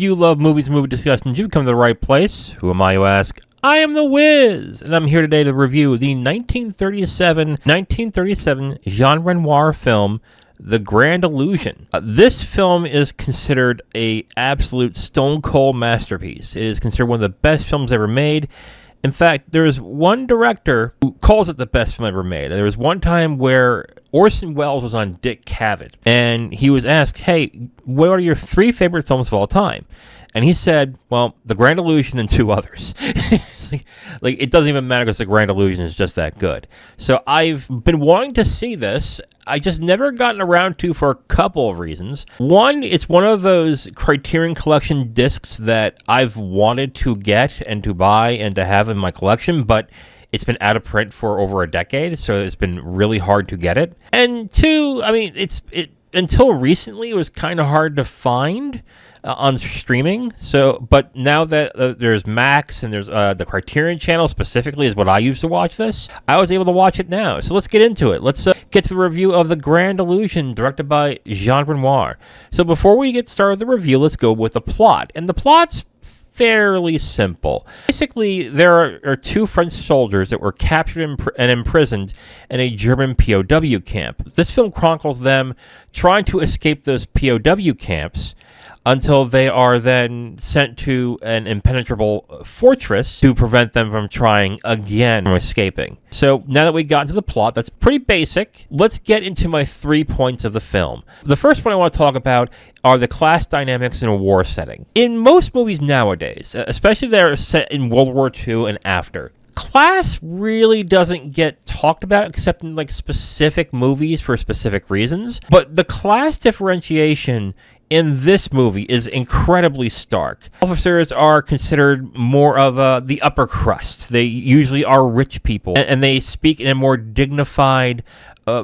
you love movies and movie discussions, you've come to the right place. Who am I, you ask? I am the Wiz, and I'm here today to review the 1937 Jean Renoir film, The Grand Illusion. This film is considered a absolute stone-cold masterpiece. It is considered one of the best films ever made. In fact, there's one director who calls it the best film ever made. There was one time where Orson Welles was on Dick Cavett, and he was asked, hey, what are your 3 favorite films of all time? And he said, well, The Grand Illusion and 2 others. like, it doesn't even matter because The Grand Illusion is just that good. So I've been wanting to see this. I just never gotten around to for a couple of reasons. One, it's one of those Criterion Collection discs that I've wanted to get and to buy and to have in my collection, but it's been out of print for over a decade, so it's been really hard to get it. And 2, I mean, until recently, it was kind of hard to find on streaming. But now that there's Max and there's the Criterion channel specifically is what I use to watch this, I was able to watch it now. So let's get into it. Let's get to the review of The Grand Illusion, directed by Jean Renoir. So before we get started with the review, let's go with the plot. And the plot's fairly simple. Basically, there are 2 French soldiers that were captured and imprisoned in a German POW camp. This film chronicles them trying to escape those POW camps until they are then sent to an impenetrable fortress to prevent them from trying again from escaping. So now that we got into the plot, that's pretty basic. Let's get into my 3 points of the film. The first one I want to talk about are the class dynamics in a war setting. In most movies nowadays, especially that are set in World War II and after, class really doesn't get talked about except in like specific movies for specific reasons. But the class differentiation in this movie is incredibly stark. Officers are considered more of the upper crust. They usually are rich people, and they speak in a more dignified,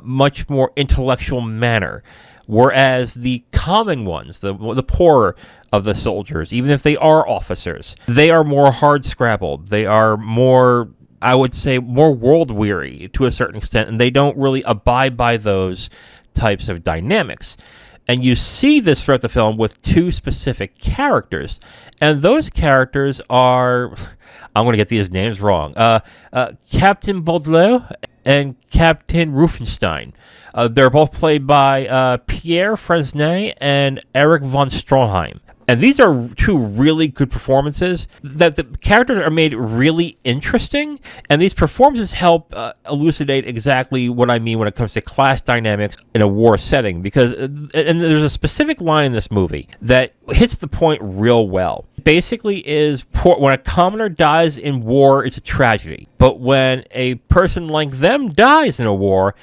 much more intellectual manner. Whereas the common ones, the poorer of the soldiers, even if they are officers, they are more hard-scrabbled. They are more, I would say, more world-weary to a certain extent, and they don't really abide by those types of dynamics. And you see this throughout the film with 2 specific characters. And those characters are, I'm going to get these names wrong, Captain Baudelaire and Captain Rufenstein. They're both played by Pierre Fresnay and Eric von Stroheim. And these are 2 really good performances. That the characters are made really interesting, and these performances help elucidate exactly what I mean when it comes to class dynamics in a war setting. Because, and there's a specific line in this movie that hits the point real well. Basically is, when a commoner dies in war, it's a tragedy. But when a person like them dies in a war,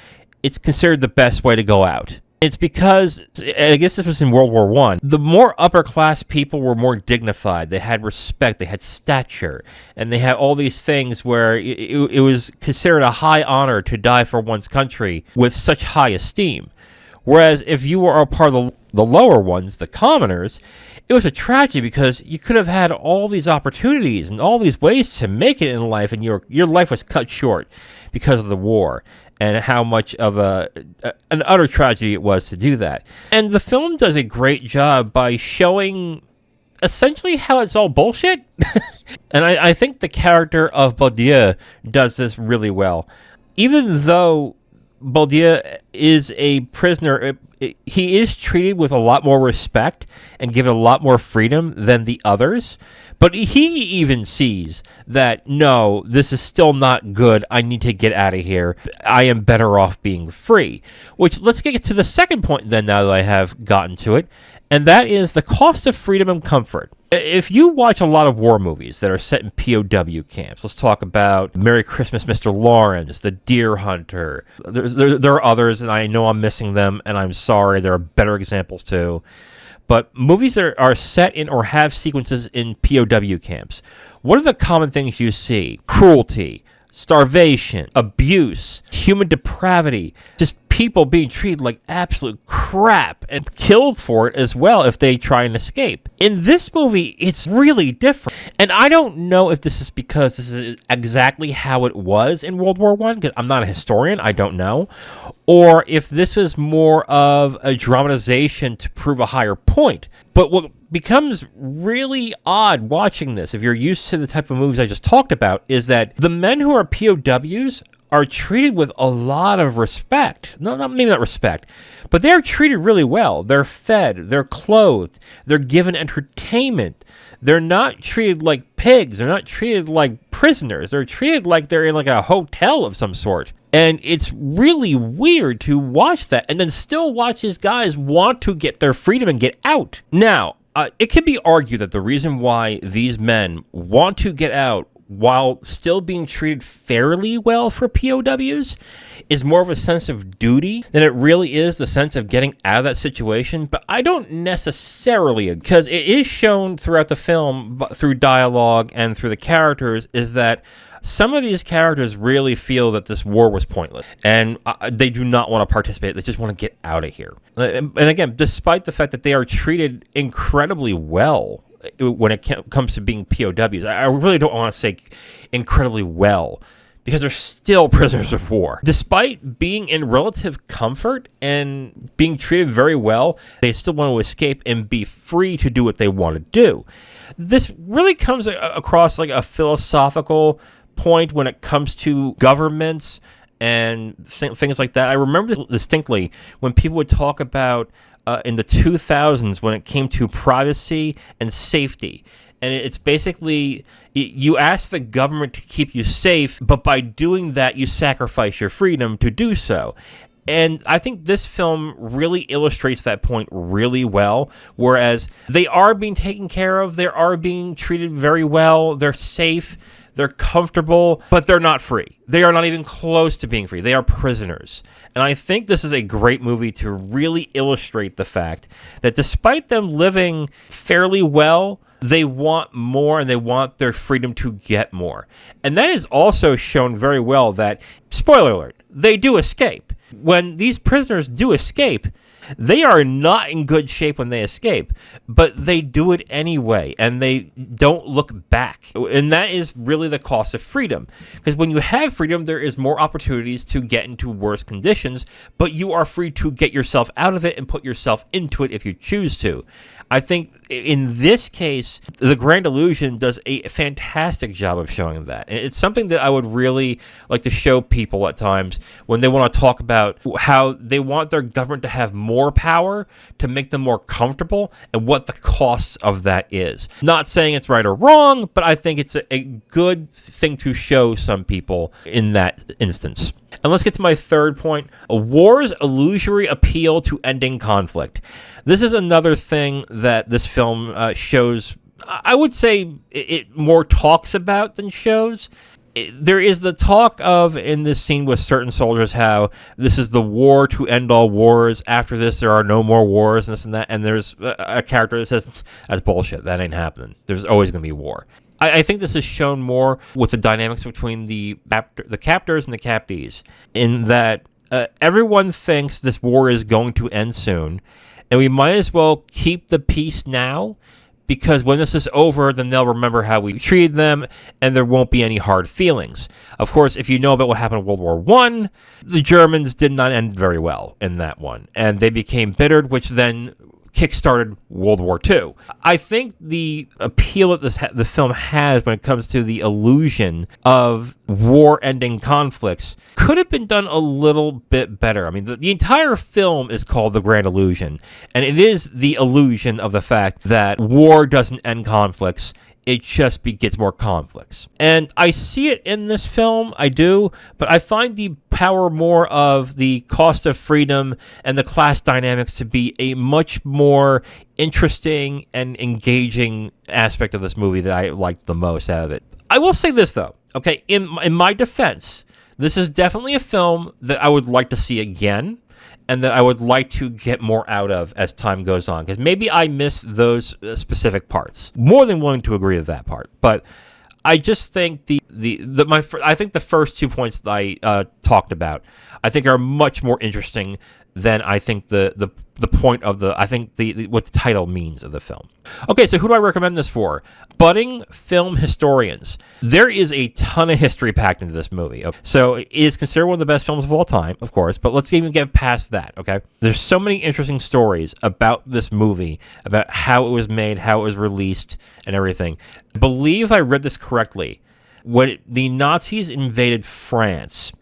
it's considered the best way to go out. It's because, I guess this was in World War I, the more upper-class people were more dignified. They had respect, they had stature, and they had all these things where it was considered a high honor to die for one's country with such high esteem. Whereas if you were a part of the lower ones, the commoners, it was a tragedy because you could have had all these opportunities and all these ways to make it in life, and your life was cut short because of the war. And how much of an utter tragedy it was to do that. And the film does a great job by showing essentially how it's all bullshit. And I think the character of Baudelaire does this really well. Even though Baudelaire is a prisoner, he is treated with a lot more respect and given a lot more freedom than the others. But he even sees that, no, this is still not good. I need to get out of here. I am better off being free. Which, let's get to the second point then, now that I have gotten to it. And that is the cost of freedom and comfort. If you watch a lot of war movies that are set in POW camps, let's talk about Merry Christmas, Mr. Lawrence, The Deer Hunter. There are others, and I know I'm missing them, and I'm sorry. There are better examples too. But movies that are set in or have sequences in POW camps, what are the common things you see? Cruelty, starvation, abuse, human depravity, just people being treated like absolute crap and killed for it as well if they try and escape. In this movie, it's really different. And I don't know if this is because this is exactly how it was in World War I, because I'm not a historian, I don't know, or if this is more of a dramatization to prove a higher point. But what becomes really odd watching this, if you're used to the type of movies I just talked about, is that the men who are POWs are treated with a lot of respect. No, maybe not respect, but they're treated really well. They're fed, they're clothed, they're given entertainment. They're not treated like pigs. They're not treated like prisoners. They're treated like they're in like a hotel of some sort. And it's really weird to watch that and then still watch these guys want to get their freedom and get out. Now, it can be argued that the reason why these men want to get out while still being treated fairly well for POWs is more of a sense of duty than it really is the sense of getting out of that situation. But I don't necessarily, because it is shown throughout the film through dialogue and through the characters, is that some of these characters really feel that this war was pointless and they do not want to participate. They just want to get out of here. And again, despite the fact that they are treated incredibly well when it comes to being POWs, I really don't want to say incredibly well, because they're still prisoners of war. Despite being in relative comfort and being treated very well, they still want to escape and be free to do what they want to do. This really comes across like a philosophical point when it comes to governments and things like that. I remember distinctly when people would talk about in the 2000s when it came to privacy and safety. And it's basically, you ask the government to keep you safe, but by doing that, you sacrifice your freedom to do so. And I think this film really illustrates that point really well, whereas they are being taken care of, they are being treated very well, they're safe, they're comfortable, but they're not free. They are not even close to being free. They are prisoners. And I think this is a great movie to really illustrate the fact that despite them living fairly well, they want more and they want their freedom to get more. And that is also shown very well that, spoiler alert, they do escape. When these prisoners do escape, they are not in good shape when they escape, but they do it anyway, and they don't look back. And that is really the cost of freedom. Because when you have freedom, there is more opportunities to get into worse conditions, but you are free to get yourself out of it and put yourself into it if you choose to. I think in this case, The Grand Illusion does a fantastic job of showing that. And it's something that I would really like to show people at times when they want to talk about how they want their government to have more power to make them more comfortable and what the costs of that is. Not saying it's right or wrong, but I think it's a good thing to show some people in that instance. And let's get to my third point, a war's illusory appeal to ending conflict. This is another thing that this film shows, I would say it more talks about than shows. There is the talk of, in this scene with certain soldiers, how this is the war to end all wars. After this, there are no more wars, and this and that. And there's a character that says, that's bullshit. That ain't happening. There's always going to be war. I think this is shown more with the dynamics between the captors and the captees, in that everyone thinks this war is going to end soon, and we might as well keep the peace now, because when this is over, then they'll remember how we treated them, and there won't be any hard feelings. Of course, if you know about what happened in World War I, the Germans did not end very well in that one, and they became bittered, which then kickstarted World War II. I think the appeal that the film has when it comes to the illusion of war-ending conflicts could have been done a little bit better. I mean, the entire film is called The Grand Illusion, and it is the illusion of the fact that war doesn't end conflicts. It just begets more conflicts. And I see it in this film, I do, but I find the power more of the cost of freedom and the class dynamics to be a much more interesting and engaging aspect of this movie that I liked the most out of it. I will say this, though, okay, in my defense, this is definitely a film that I would like to see again, and that I would like to get more out of as time goes on, because maybe I missed those specific parts. More than willing to agree with that part, but I just think I think the first 2 points that I talked about, I think are much more interesting than I think the point of what the title means of the film. Okay, so who do I recommend this for? Budding film historians. There is a ton of history packed into this movie. Okay? So it is considered one of the best films of all time, of course, but let's even get past that, okay? There's so many interesting stories about this movie, about how it was made, how it was released, and everything. I believe I read this correctly. When the Nazis invaded France,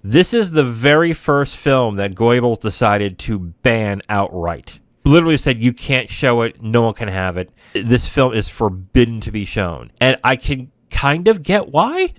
this is the very first film that Goebbels decided to ban outright. Literally said, you can't show it, no one can have it. This film is forbidden to be shown. And I can kind of get why,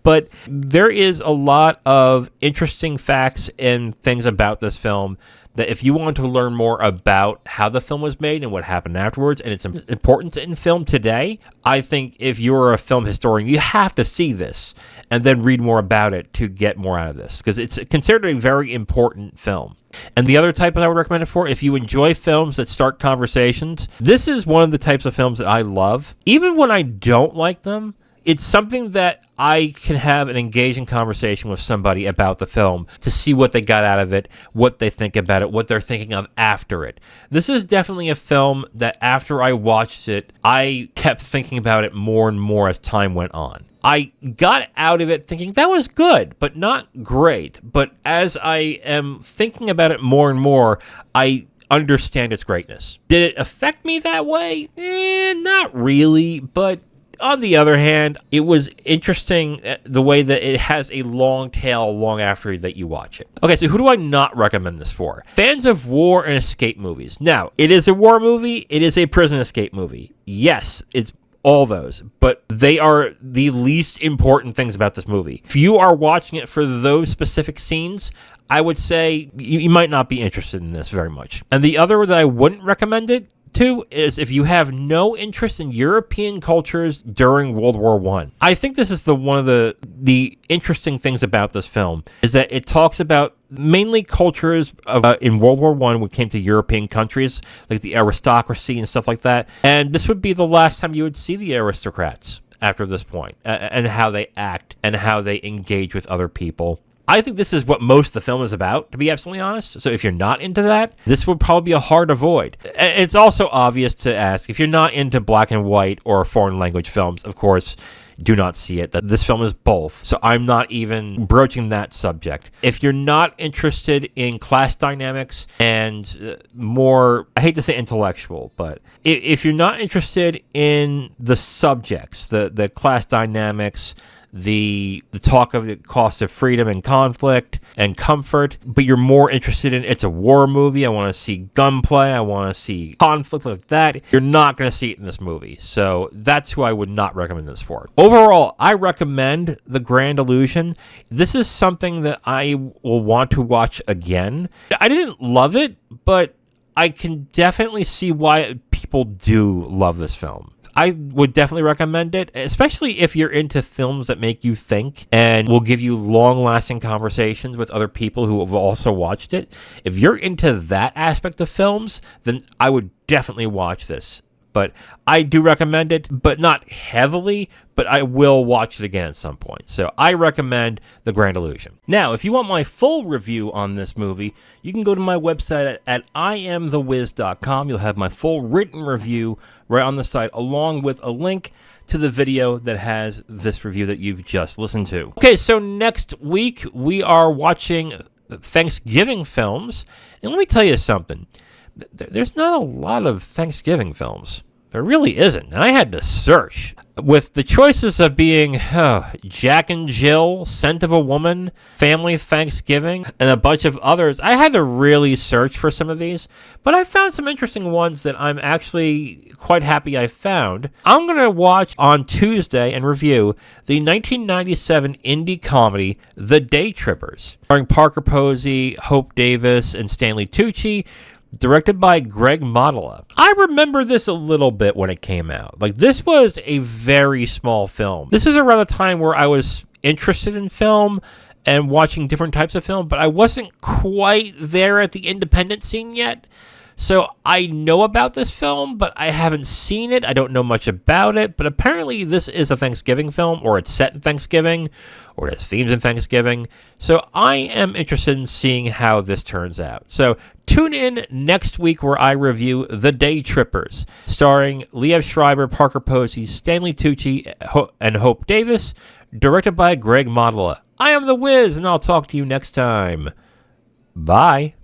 but there is a lot of interesting facts and things about this film that if you want to learn more about how the film was made and what happened afterwards and its importance in film today, I think if you're a film historian, you have to see this and then read more about it to get more out of this, because it's considered a very important film. And the other type I would recommend it for, if you enjoy films that start conversations, this is one of the types of films that I love. Even when I don't like them, it's something that I can have an engaging conversation with somebody about the film to see what they got out of it, what they think about it, what they're thinking of after it. This is definitely a film that after I watched it, I kept thinking about it more and more as time went on. I got out of it thinking that was good, but not great. But as I am thinking about it more and more, I understand its greatness. Did it affect me that way? Not really, but on the other hand, it was interesting the way that it has a long tail long after that you watch it. Okay, so who do I not recommend this for? Fans of war and escape movies. Now, it is a war movie. It is a prison escape movie. Yes, it's all those, but they are the least important things about this movie. If you are watching it for those specific scenes, I would say you might not be interested in this very much. And the other that I wouldn't recommend it to is if you have no interest in European cultures during World War I. I think this is one of the interesting things about this film is that it talks about mainly cultures in World War I when it came to European countries, like the aristocracy and stuff like that. And this would be the last time you would see the aristocrats after this point, and how they act and how they engage with other people. I think this is what most of the film is about, to be absolutely honest. So if you're not into that, this would probably be a hard avoid. It's also obvious to ask, if you're not into black and white or foreign language films, of course, do not see it. That this film is both. So I'm not even broaching that subject. If you're not interested in class dynamics and more, I hate to say intellectual, but if you're not interested in the subjects, the class dynamics, the talk of the cost of freedom and conflict and comfort, but you're more interested in it's a war movie, I want to see gunplay, I want to see conflict like that, you're not going to see it in this movie. So that's who I would not recommend this for. Overall, I recommend The Grand Illusion. This is something that I will want to watch again. I didn't love it, but I can definitely see why people do love this film. I would definitely recommend it, especially if you're into films that make you think and will give you long-lasting conversations with other people who have also watched it. If you're into that aspect of films, then I would definitely watch this. But I do recommend it, but not heavily, but I will watch it again at some point. So I recommend The Grand Illusion. Now, if you want my full review on this movie, you can go to my website at IamTheWiz.com. You'll have my full written review right on the site, along with a link to the video that has this review that you've just listened to. Okay, so next week we are watching Thanksgiving films. And let me tell you something. There's not a lot of Thanksgiving films. There really isn't. And I had to search. With the choices of being Jack and Jill, Scent of a Woman, Family Thanksgiving, and a bunch of others, I had to really search for some of these. But I found some interesting ones that I'm actually quite happy I found. I'm going to watch on Tuesday and review the 1997 indie comedy The Day Trippers, starring Parker Posey, Hope Davis, and Stanley Tucci, directed by Greg Mottala. I remember this a little bit when it came out. Like, this was a very small film. This is around the time where I was interested in film and watching different types of film, but I wasn't quite there at the independent scene yet. So I know about this film, but I haven't seen it. I don't know much about it, but apparently this is a Thanksgiving film, or it's set in Thanksgiving, or it has themes in Thanksgiving. So I am interested in seeing how this turns out. So tune in next week where I review The Day Trippers, starring Liev Schreiber, Parker Posey, Stanley Tucci, and Hope Davis, directed by Greg Mottala. I am The Wiz, and I'll talk to you next time. Bye.